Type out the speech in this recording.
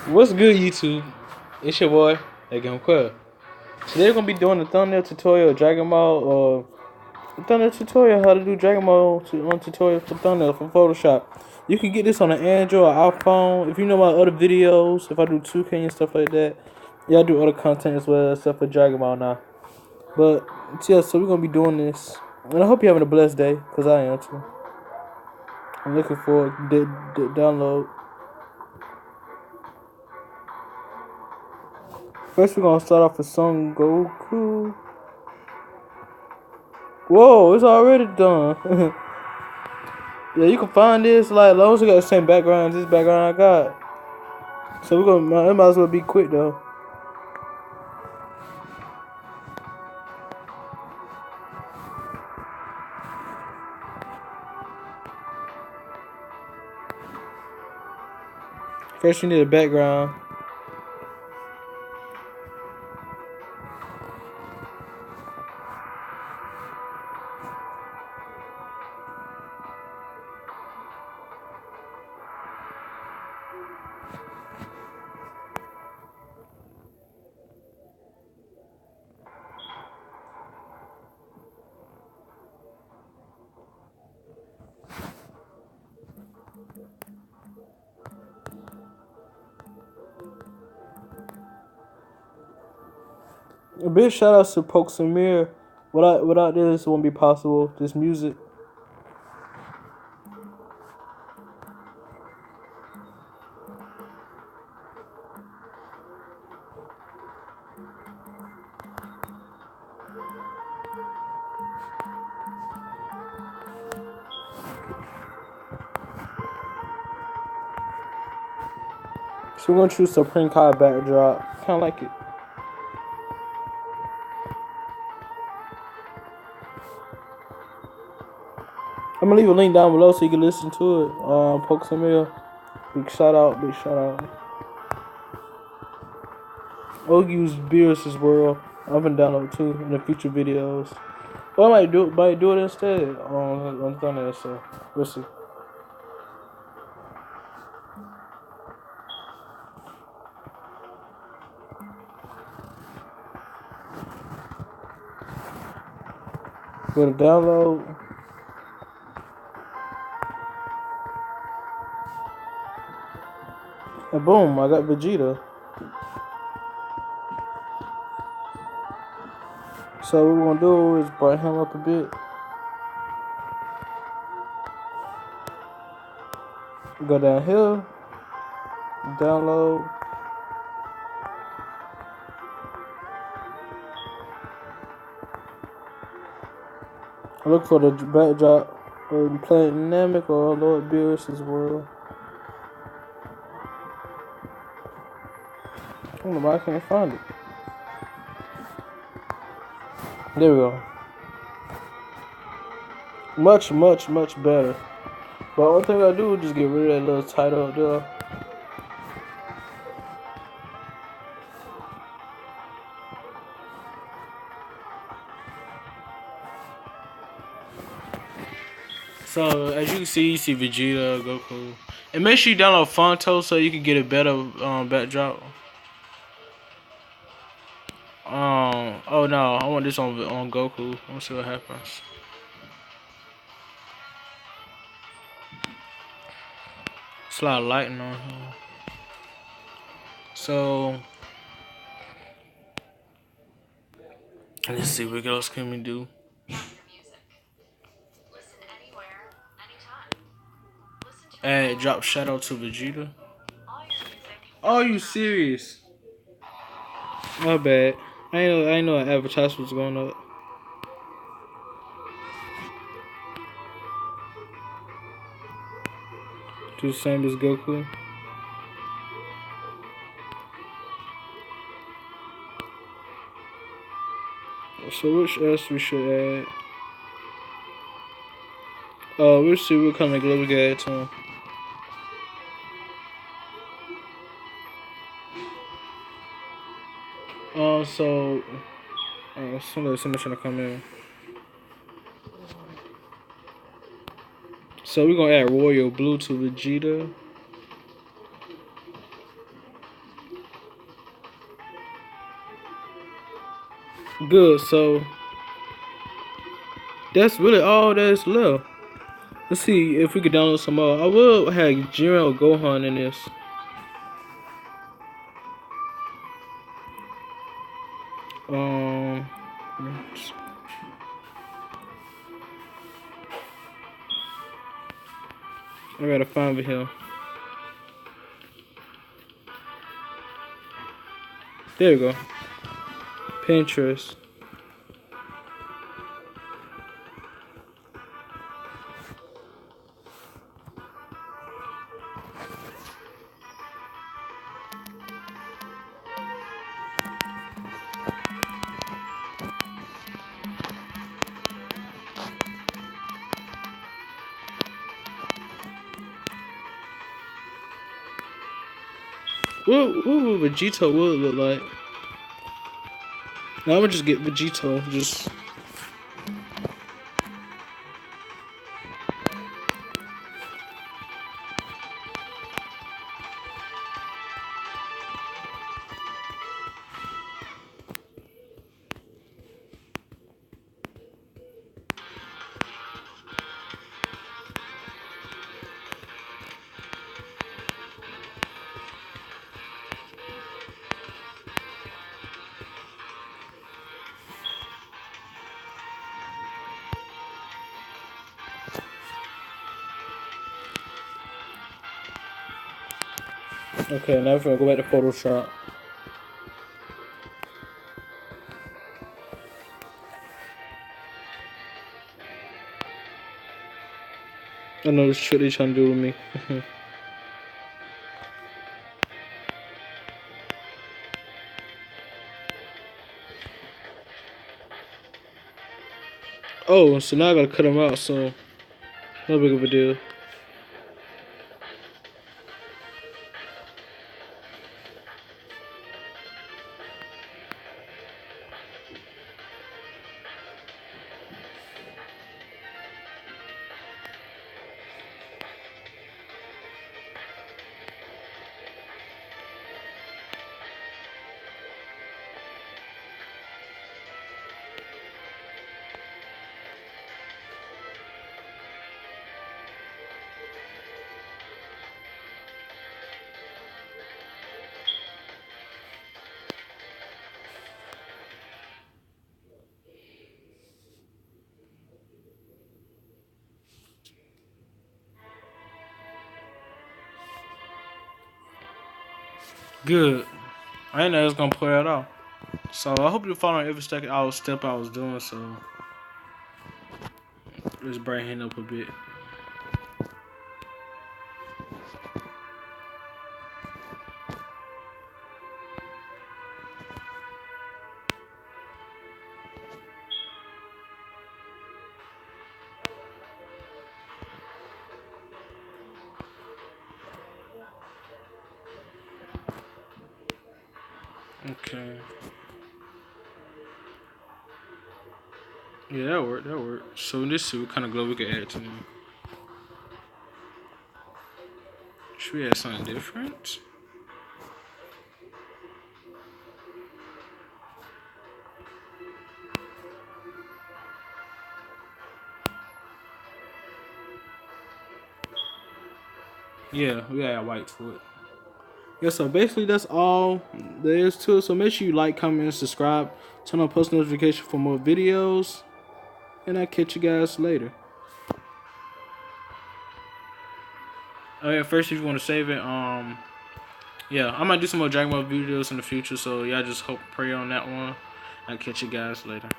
What's good, YouTube? It's your boy, Again Quill. Today we're gonna be doing the thumbnail tutorial, Dragon Ball, thumbnail tutorial how to do Dragon Ball tutorial for thumbnail from Photoshop. You can get this on an Android or iPhone. If you know my other videos, if I do 2K and stuff like that, yeah, I do other content as well, except for Dragon Ball now. But yeah, so we're gonna be doing this, and I hope you're having a blessed day, cause I am too. I'm looking forward to download. First, we're gonna start off with Son Goku. Whoa, it's already done. Yeah, you can find this like as long as you got the same background as this background I got. So we're gonna it might as well be quick though. First you need a background. A big shout out to Poke Samir. Without this it won't be possible. This music. So we're gonna choose Supreme Kai backdrop. Kinda like it. I'm gonna leave a link down below so you can listen to it. Poke Samir. Big shout out, big shout out. Ogu's Beerus' World. I've been downloading too in the future videos. Well, I might do it instead on thumbnail, so we'll see. Go to download. And boom, I got Vegeta. So what we're gonna do is brighten him up a bit. Go down here, download. I look for the backdrop or Planet Dynamic or Lord Beerus' World. I don't know why I can't find it. There we go. Much, much, much better. But one thing I do is just get rid of that little title up there. So as you can see, you see Vegeta, Goku, and make sure you download Fonto so you can get a better backdrop. Oh no, I want this on Goku. Let's see what happens. It's a lot of lighting on here. So let's see what else can we do. Add drop shadow to Vegeta. Are you serious? My bad. I ain't know an advertisement was going up. Do the same as Goku. So which else we should add? We'll see what kind of glow we can add to him. So somebody's trying to come in. So we're gonna add Royal Blue to Vegeta. Good, so that's really all that's left. Let's see if we could download some more. I will have Jiren or Gohan in this. Um, I gotta find it here. There we go. Pinterest. What would Vegito would look like? Now I'm gonna just get Vegito. Just okay. Now we're gonna go back to Photoshop. I know this shit they trying to do with me. Oh, so now I gotta cut them out. So no big of a deal. Good. I didn't know it was gonna play it out. So I hope you're following every step I was doing. So let's brighten up a bit. Okay. Yeah, that worked. That worked. So let's see what kind of glow we can add to them. Should we add something different? Yeah, we gotta add white to it. Yeah, so basically that's all there is to it. So make sure you like, comment, and subscribe. Turn on post notification for more videos. And I'll catch you guys later. Oh yeah, first if you want to save it, yeah, I might do some more Dragon Ball videos in the future, so y'all just hope pray on that one. I'll catch you guys later.